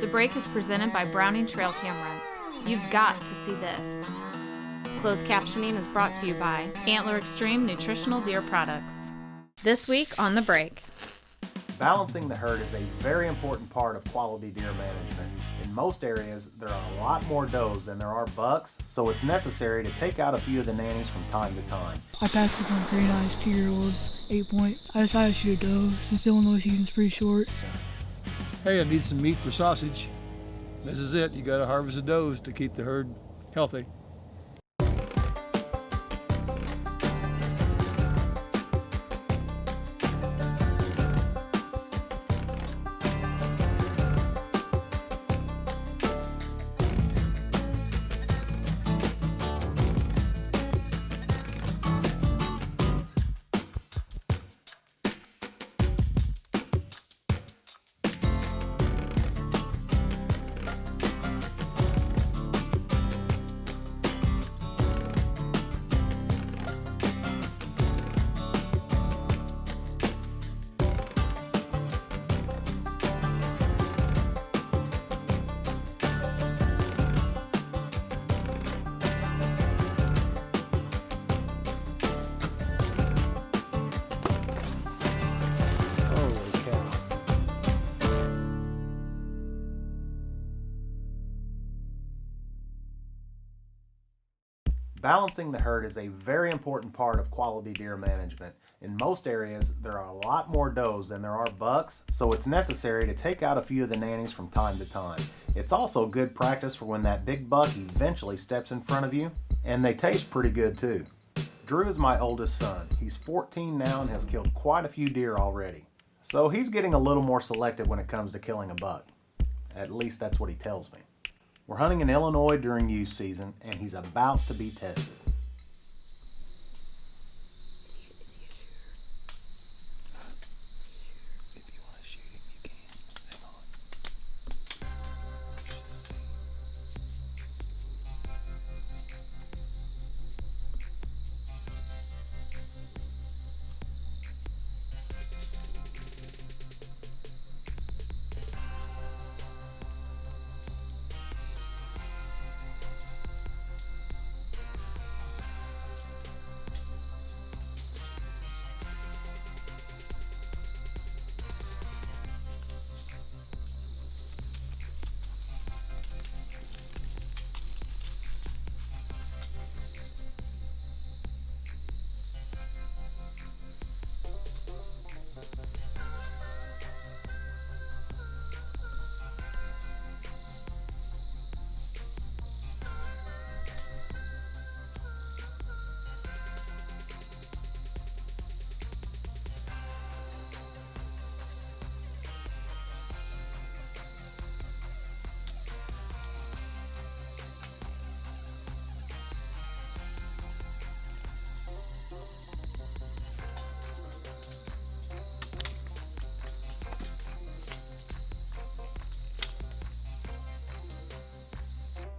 The break is presented by Browning Trail Cameras. You've got to see this. Closed captioning is brought to you by Antler Extreme Nutritional Deer Products. This week on The Break. Balancing the herd is a very important part of quality deer management. In most areas, there are a lot more does than there are bucks, so it's necessary to take out a few of the nannies from time to time. I passed up on a pretty nice 2-year-old 8-point. I decided to shoot a doe since the Illinois season's pretty short. Hey, I need some meat for sausage. This is it. You gotta harvest the does to keep the herd healthy. Balancing the herd is a very important part of quality deer management. In most areas, there are a lot more does than there are bucks, so it's necessary to take out a few of the nannies from time to time. It's also good practice for when that big buck eventually steps in front of you, and they taste pretty good too. Drew is my oldest son. He's 14 now and has killed quite a few deer already. So he's getting a little more selective when it comes to killing a buck. At least that's what he tells me. We're hunting in Illinois during youth season, and he's about to be tested.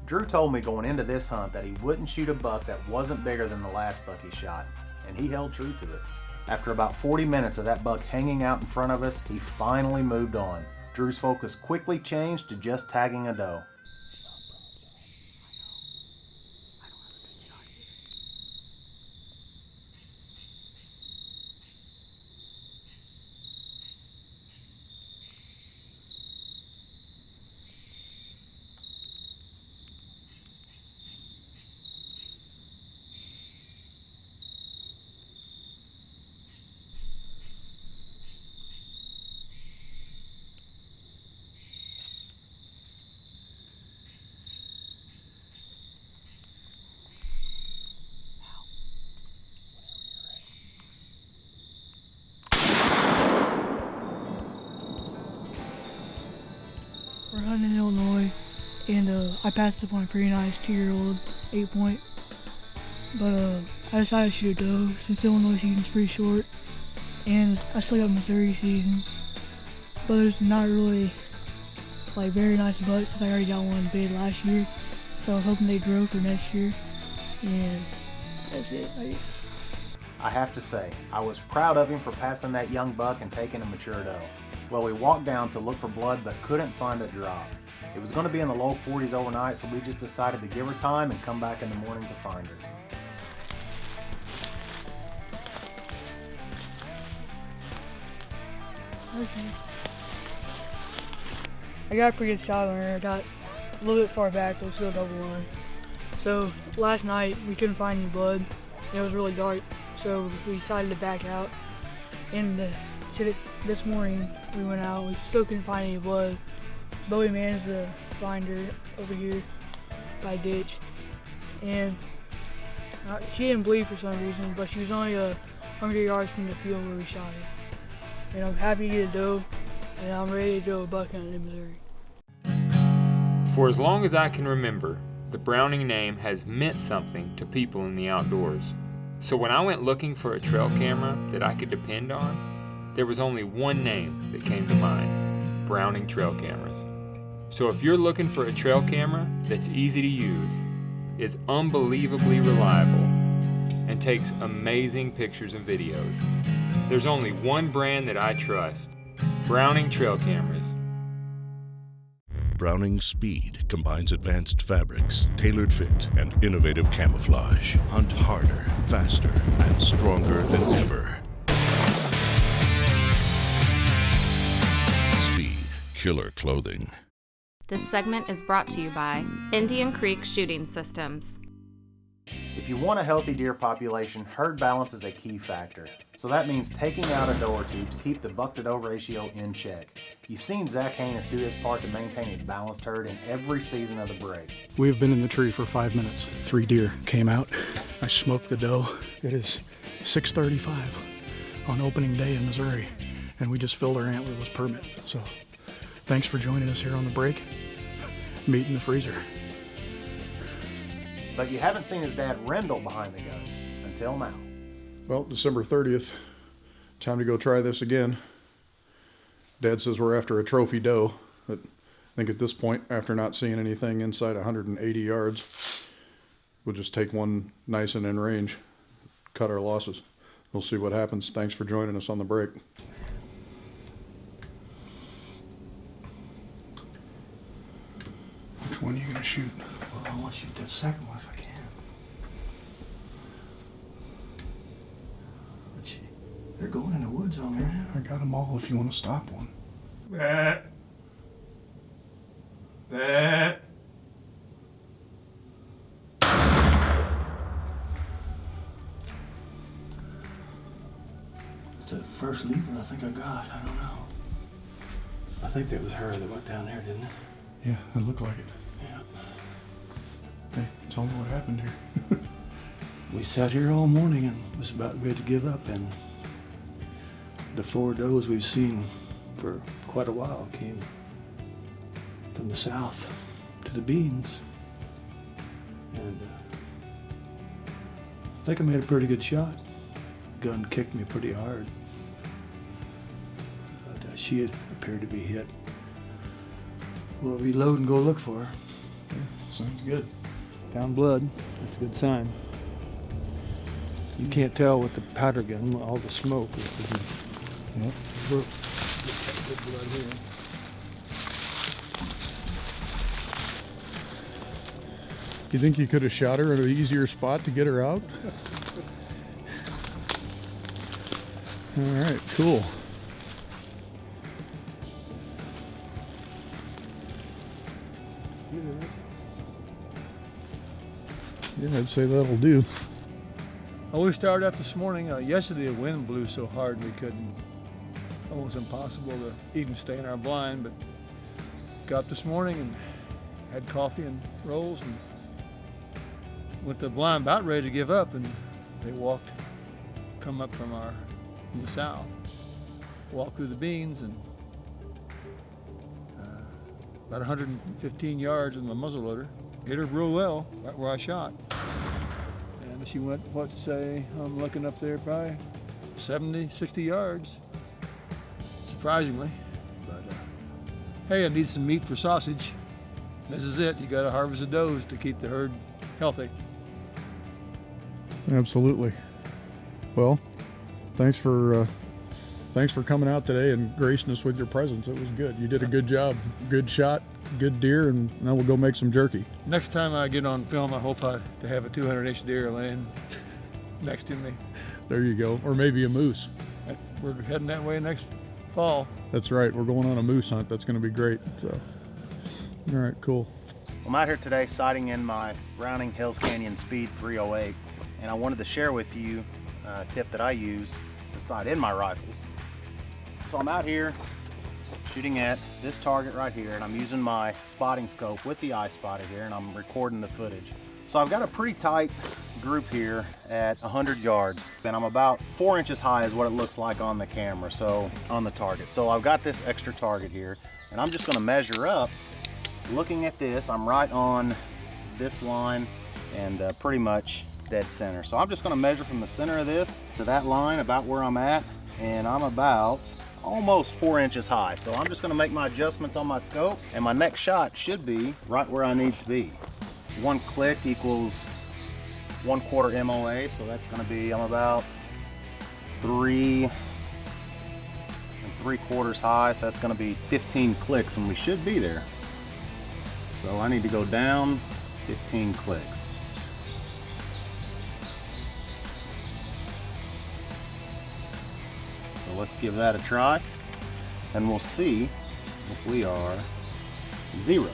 Drew told me going into this hunt that he wouldn't shoot a buck that wasn't bigger than the last buck he shot, and he held true to it. After about 40 minutes of that buck hanging out in front of us, he finally moved on. Drew's focus quickly changed to just tagging a doe. We're hunting in Illinois, and I passed up on a pretty nice 2-year-old 8-point. But I decided to shoot a doe since the Illinois season's pretty short, and I still got Missouri season. But there's not really like very nice bucks since I already got one bid last year, so I was hoping they'd grow for next year, and that's it, I guess. I have to say, I was proud of him for passing that young buck and taking a mature doe. Well, we walked down to look for blood but couldn't find a drop. It was going to be in the low 40s overnight, so we just decided to give her time and come back in the morning to find her. Okay. I got a pretty good shot on her. I got a little bit far back, but it was still double line. So last night we couldn't find any blood. And it was really dark, so we decided to back out. And this morning we went out. We still couldn't find any blood, but we managed to find her over here by a ditch. And she didn't bleed for some reason, but she was only 100 yards from the field where we shot her. And I'm happy to get a doe, and I'm ready to go a buck hunt in Missouri. For as long as I can remember, the Browning name has meant something to people in the outdoors. So when I went looking for a trail camera that I could depend on, there was only one name that came to mind: Browning trail cameras. So if you're looking for a trail camera that's easy to use, is unbelievably reliable, and takes amazing pictures and videos, there's only one brand that I trust: Browning trail cameras. Browning Speed combines advanced fabrics, tailored fit, and innovative camouflage. Hunt harder, faster, and stronger than ever. Speed, killer clothing. This segment is brought to you by Indian Creek Shooting Systems. If you want a healthy deer population, herd balance is a key factor. So that means taking out a doe or two to keep the buck-to-doe ratio in check. You've seen Zach Haynes do his part to maintain a balanced herd in every season of the break. We've been in the tree for 5 minutes. 3 deer came out. I smoked the doe. It is 6:35 on opening day in Missouri, and we just filled our antlerless permit. So thanks for joining us here on the break. Meat in the freezer. But you haven't seen his dad Rendell behind the gun until now. Well, December 30th, time to go try this again. Dad says we're after a trophy doe, but I think at this point, after not seeing anything inside 180 yards, we'll just take one nice and in range, cut our losses. We'll see what happens. Thanks for joining us on the break. Which one are you gonna shoot? Well, I want to shoot that second one if I can. But they're going in the woods on me now. I got them all if you want to stop one. It's the first lever I think I got. I don't know. I think that was her that went down there, didn't it? Yeah, it looked like it. Yeah. Hey, tell me what happened here. We sat here all morning and was about ready to give up, and the 4 does we've seen for quite a while came from the south to the beans. And I think I made a pretty good shot. Gun kicked me pretty hard. But she had appeared to be hit. We'll reload and go look for her. Yeah, sounds good. Found blood. That's a good sign. You can't tell with the powder gun, all the smoke. Yep. Good blood here. You think you could have shot her at an easier spot to get her out? All right, cool. Yeah, I'd say that'll do. Oh, we started out this morning. Yesterday the wind blew so hard we couldn't, almost impossible to even stay in our blind, but got up this morning and had coffee and rolls and went to the blind about ready to give up, and they come up from the south, walked through the beans, and about 115 yards in the muzzleloader, hit her real well, right where I shot. And she went, I'm looking up there, probably 70, 60 yards, surprisingly. But hey, I need some meat for sausage. This is it. You got to harvest the does to keep the herd healthy. Absolutely. Well, thanks for thanks for coming out today and gracing us with your presence. It was good. You did a good job. Good shot, good deer, and now we'll go make some jerky. Next time I get on film, I hope to have a 200-inch deer laying next to me. There you go. Or maybe a moose. We're heading that way next fall. That's right. We're going on a moose hunt. That's going to be great. So, all right, cool. I'm out here today sighting in my Browning Hills Canyon Speed 308, and I wanted to share with you a tip that I use to sight in my rifles. So I'm out here shooting at this target right here, and I'm using my spotting scope with the eye spotter here, and I'm recording the footage. So I've got a pretty tight group here at 100 yards, and I'm about 4 inches high is what it looks like on the camera, so on the target. So I've got this extra target here, and I'm just going to measure up. Looking at this, I'm right on this line and pretty much dead center. So I'm just going to measure from the center of this to that line about where I'm at, and I'm about almost 4 inches high. So I'm just going to make my adjustments on my scope, and my next shot should be right where I need to be. 1 click equals 1/4 MOA, so that's going to be, I'm about 3 3/4 high, so that's going to be 15 clicks, and we should be there. So I need to go down 15 clicks. So let's give that a try, and we'll see if we are 0.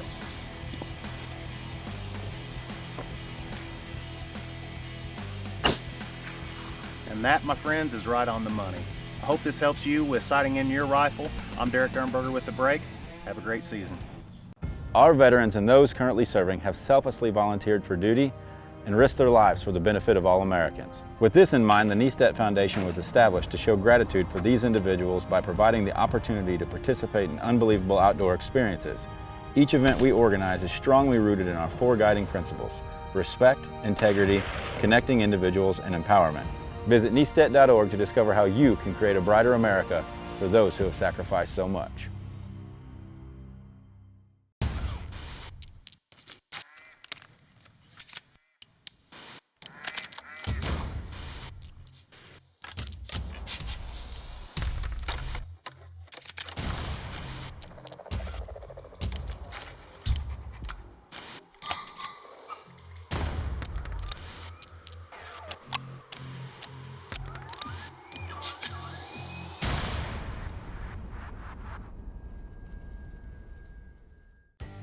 And that, my friends, is right on the money. I hope this helps you with sighting in your rifle. I'm Derek Dernberger with The Break. Have a great season. Our veterans and those currently serving have selflessly volunteered for duty and risked their lives for the benefit of all Americans. With this in mind, the Niestedt Foundation was established to show gratitude for these individuals by providing the opportunity to participate in unbelievable outdoor experiences. Each event we organize is strongly rooted in our 4 guiding principles: respect, integrity, connecting individuals, and empowerment. Visit Niestedt.org to discover how you can create a brighter America for those who have sacrificed so much.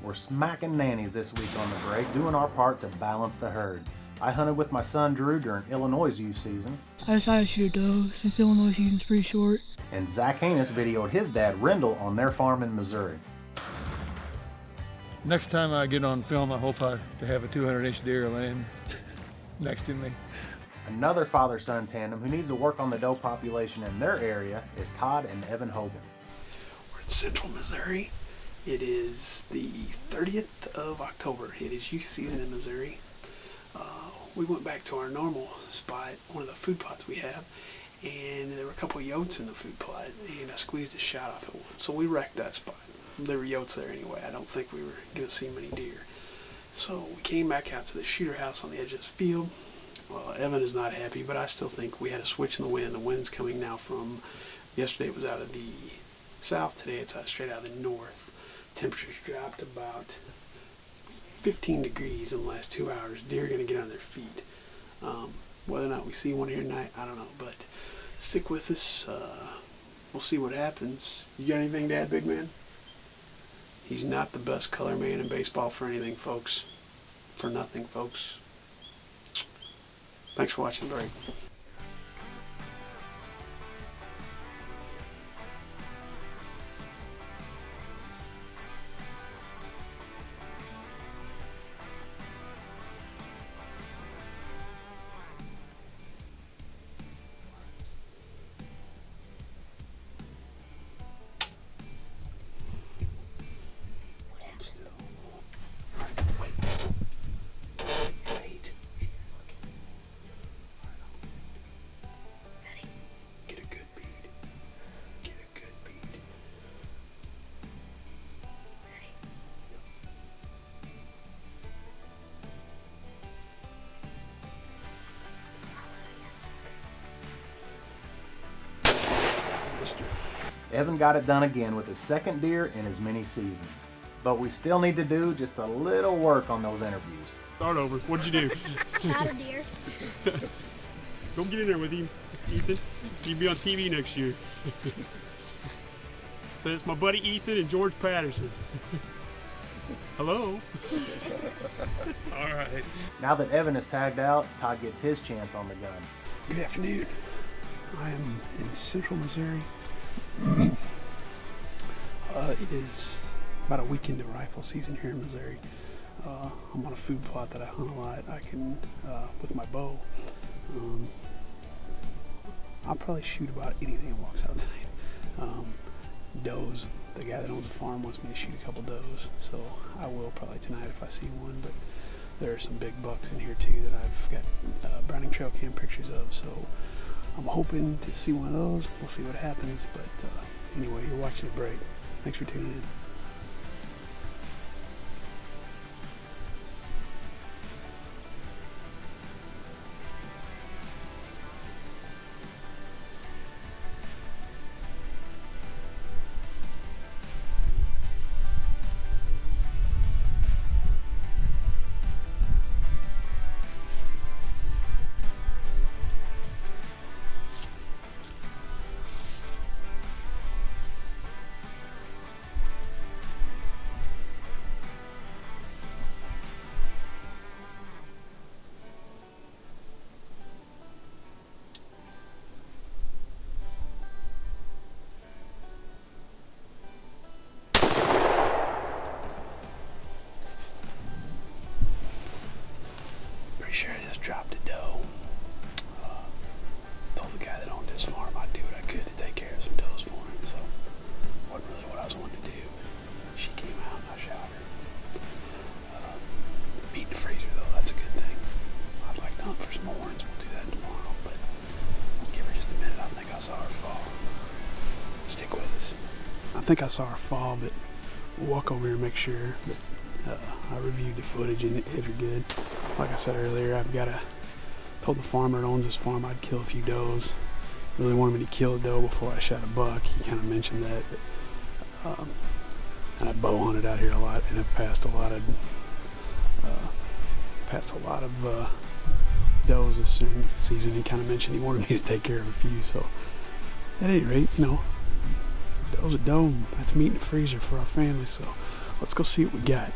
We're smacking nannies this week on The Break, doing our part to balance the herd. I hunted with my son Drew during Illinois' youth season, I decided to shoot a doe since Illinois season's pretty short. and Zach Haynes videoed his dad Rendell on their farm in Missouri. Next time I get on film, I hope to have a 200-inch deer laying next to me. Another father-son tandem who needs to work on the doe population in their area is Todd and Evan Hogan. We're in central Missouri. It is the 30th of October. It is youth season in Missouri. We went back to our normal spot, one of the food plots we have, and there were a couple of yotes in the food plot, and I squeezed a shot off at one. So we wrecked that spot. There were yotes there anyway. I don't think we were going to see many deer. So we came back out to the shooter house on the edge of this field. Well, Evan is not happy, but I still think we had a switch in the wind. The wind's coming now from, yesterday it was out of the south, today it's straight out of the north. Temperatures dropped about 15 degrees in the last 2 hours. Deer are going to get on their feet. Whether or not we see one here tonight, I don't know, but stick with us. We'll see what happens. You got anything to add, big man? He's not the best color man in baseball for anything, folks. For nothing, folks. Thanks for watching The Break. Evan got it done again with his second deer in as many seasons. But we still need to do just a little work on those interviews. Start over. What'd you do? Shot a deer. Go get in there with him, Ethan. You'll be on TV next year. So it's my buddy Ethan and George Patterson. Hello. All right. Now that Evan is tagged out, Todd gets his chance on the gun. Good afternoon. I am in central Missouri. It is about a week into rifle season here in Missouri. I'm on a food plot that I hunt a lot. I can, with my bow, I'll probably shoot about anything that walks out tonight. Does. The guy that owns the farm wants me to shoot a couple does, so I will probably tonight if I see one, but there are some big bucks in here too that I've got Browning trail cam pictures of, so I'm hoping to see one of those. We'll see what happens, but anyway, you're watching a break. Thanks for tuning in. Sure I just dropped a doe. Told the guy that owned this farm I'd do what I could to take care of some does for him, so wasn't really what I was wanting to do, but she came out and I shot her. Meat in the freezer though, that's a good thing. I'd like to hunt for some horns, we'll do that tomorrow, but give her just a minute. I think I saw her fall. Stick with us. I think I saw her fall, but we'll walk over here and make sure that I reviewed the footage and it hit her good. Like I said earlier, told the farmer that owns this farm I'd kill a few does. Really wanted me to kill a doe before I shot a buck. He kind of mentioned that. But, and I bow hunted out here a lot, and I've passed a lot of does this season. He kind of mentioned he wanted me to take care of a few. So at any rate, doe's a doe. That's meat in the freezer for our family. So let's go see what we got.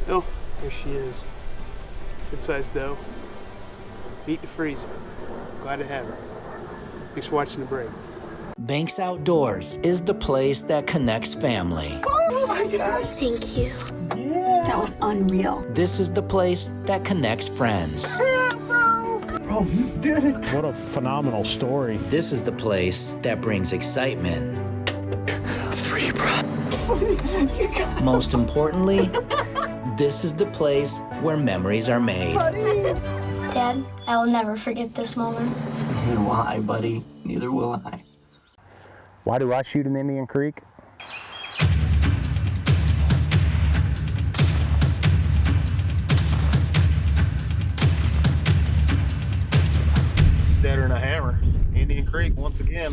Oh, there she is. Good sized doe. Meat in the freezer. Glad to have her. Thanks for watching the break. Banks Outdoors is the place that connects family. Oh my God. Thank you. Yeah. That was unreal. This is the place that connects friends. Yeah, bro. Bro, you did it. What a phenomenal story. This is the place that brings excitement. 3, bro. Most importantly, this is the place where memories are made. Dad, I will never forget this moment. Neither will I, buddy. Neither will I. Why do I shoot in Indian Creek? He's deader than a hammer. Indian Creek once again.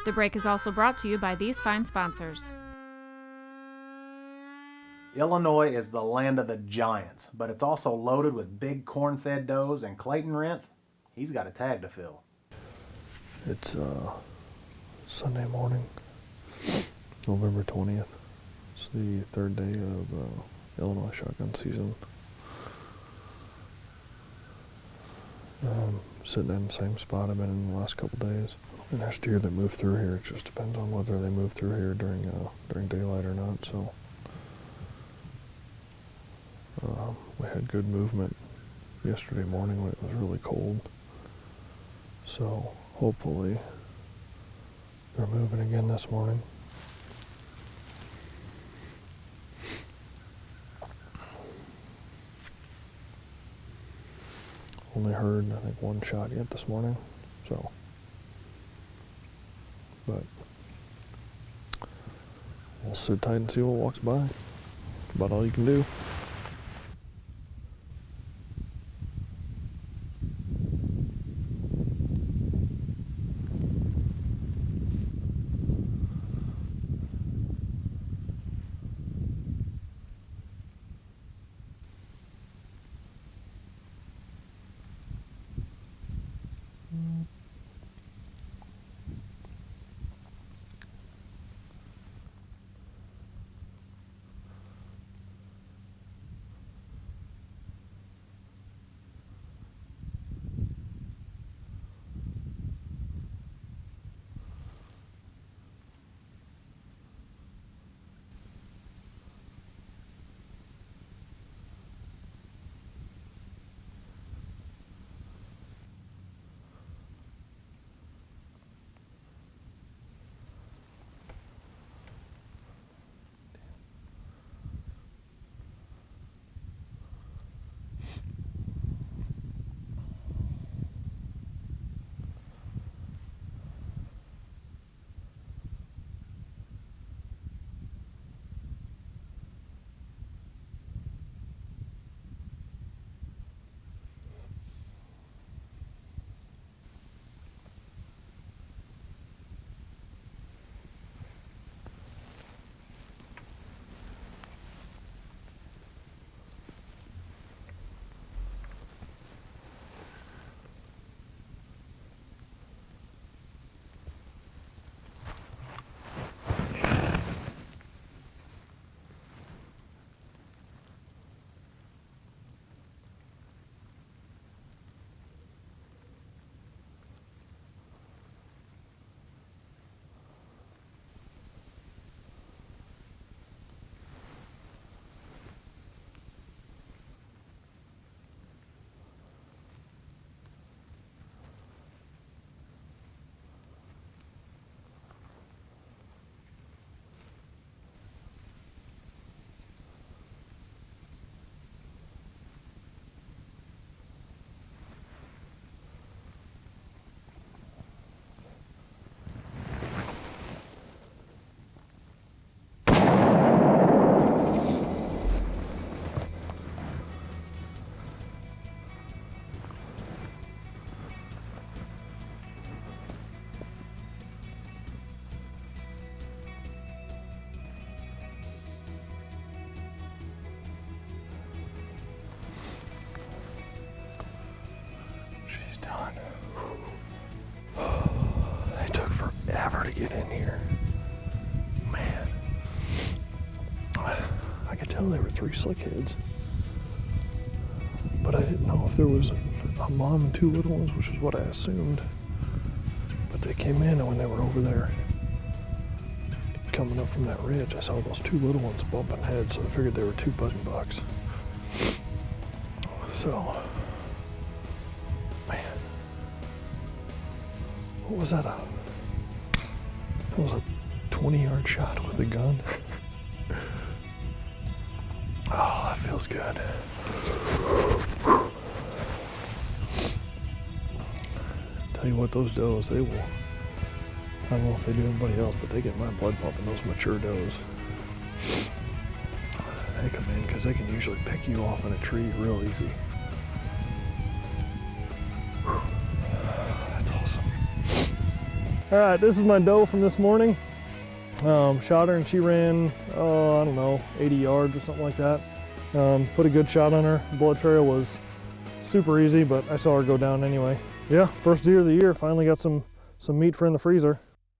The break is also brought to you by these fine sponsors. Illinois is the land of the giants, but it's also loaded with big corn-fed does, and Clayton Renth, he's got a tag to fill. It's Sunday morning, November 20th. It's the third day of Illinois shotgun season. Sitting in the same spot I've been in the last couple days. And there's deer that move through here. It just depends on whether they move through here during daylight or not. So we had good movement yesterday morning when it was really cold. So hopefully they're moving again this morning. Only heard, I think, one shot yet this morning. So. But We'll sit tight and see what walks by. That's about all you can do. They took forever to get in here. Man. I could tell there were 3 slickheads. But I didn't know if there was a mom and 2 little ones, which is what I assumed. But they came in, and when they were over there coming up from that ridge, I saw those 2 little ones bumping heads, so I figured they were 2 budding bucks. So, man, what was that? That was a 20-yard shot with a gun. Oh, that feels good. Tell you what, those does, they will, I don't know if they do anybody else, but they get my blood pumping, those mature does. They come in because they can usually pick you off in a tree real easy. That's awesome. All right, this is my doe from this morning. Shot her and she ran, I don't know, 80 yards or something like that. Put a good shot on her. Blood trail was super easy, but I saw her go down anyway. Yeah, first deer of the year. Finally got some meat for in the freezer.